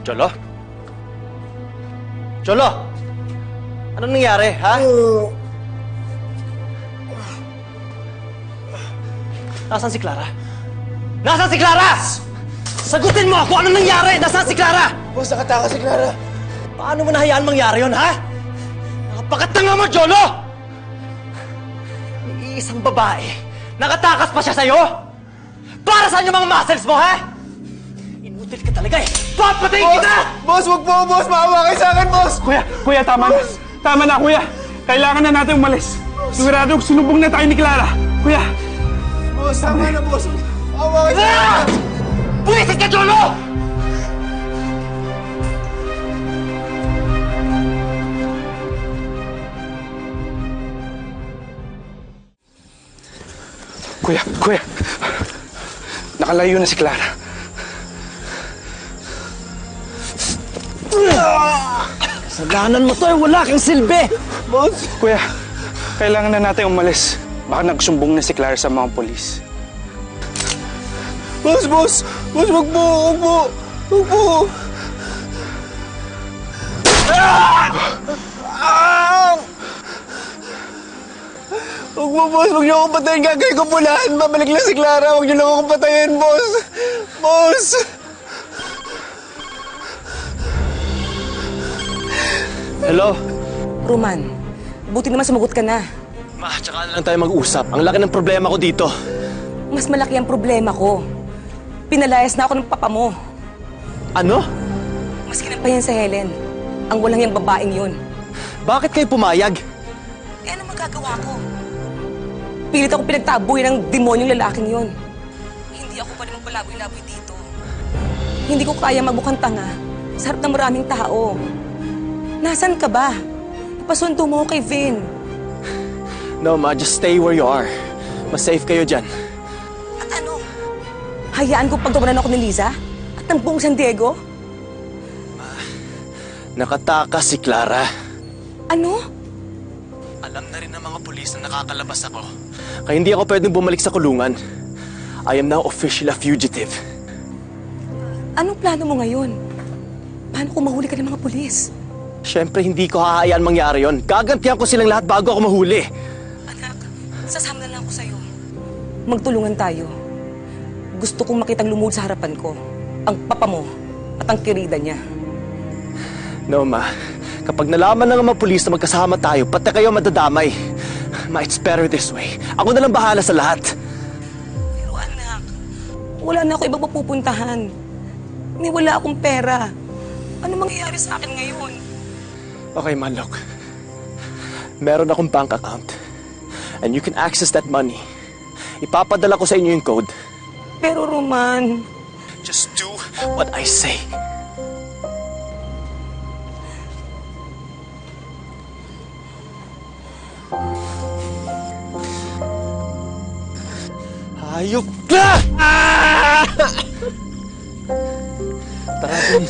Cholo? Cholo! Anong nangyari, ha? Nasaan si Clara? Nasaan si Clara? Sagutin mo ako! Anong nangyari? Nasaan si Clara? Boss, nakatakas si Clara. Paano mo nahayaan mangyari yun, ha? Napakatanga mo, Cholo! May isang babae. Nakatakas pa siya sa'yo? Para saan yung mga muscles mo, ha? Inutil ka talaga eh! Papatayin kita! Boss, wag po, boss! Maawa kayo sa akin, boss! Kuya, tama na. Tama na, kuya. Kailangan na natin umalis. Sigurado sinubong na tayo ni Clara. Kuya. Boss, tama na, boss. Maawa kayo sa akin! Buwisit ka, Cholo! Kuya. Nakalayo na si Clara. Kasalanan mo to eh! Wala kang silbi! Boss! Kuya, kailangan na natin umalis. Baka nagsumbong na si Clara sa mga polis. Boss! Boss, wag po! Wag po! Wag po! Wag mo, boss! Wag niyo akong patayin! Gagawin ko po lahat! Babalik lang si Clara! Wag niyo lang akong patayin, boss! Boss! Hello? Roman, buti naman sumagot ka na. Ma, tsaka na lang tayo mag-usap. Ang laki ng problema ko dito. Mas malaki ang problema ko. Pinalayas na ako ng papa mo. Ano? Mas kinampayan sa Helen. Ang walang yung babaeng yun. Bakit kayo pumayag? Eh, ano magagawa ko? Pilit ako pinagtabuhin ng demonyong lalaking yun. Hindi ako pa rin magpalaboy-laboy dito. Hindi ko kaya magbukang tanga sa harap ng maraming tao. Nasaan ka ba? Ipasundo mo kay Vin. No, Ma. Just stay where you are. Mas safe kayo dyan. At ano? Hayaan ko pagtumanan ako ni Liza? At ng buong San Diego? Nakatakas si Clara. Ano? Alam na rin ng mga pulis na nakakalabas ako. Kaya hindi ako pwedeng bumalik sa kulungan. I am now officially a fugitive. Anong plano mo ngayon? Paano kung mahuli ka ng mga pulis? Siyempre, hindi ko hahayaan mangyari yon. Gagantihan ko silang lahat bago ako mahuli. Anak, sasama na lang ako sa'yo. Magtulungan tayo. Gusto kong makitang lumuhod sa harapan ko. Ang papa mo at ang kirida niya. No, Ma. Kapag nalaman ng mga pulis na magkasama tayo, pati kayo madadamay. Ma, it's better this way. Ako na lang bahala sa lahat. Pero anak, wala na ako ibang mapupuntahan. May wala akong pera. Ano mangyayari sa akin ngayon? Okay, Ma, look. Meron akong bank account. And you can access that money. Ipapadala ko sa inyo yung code. Pero Roman... Just do what I say. Hayop ka! Tara, Vin.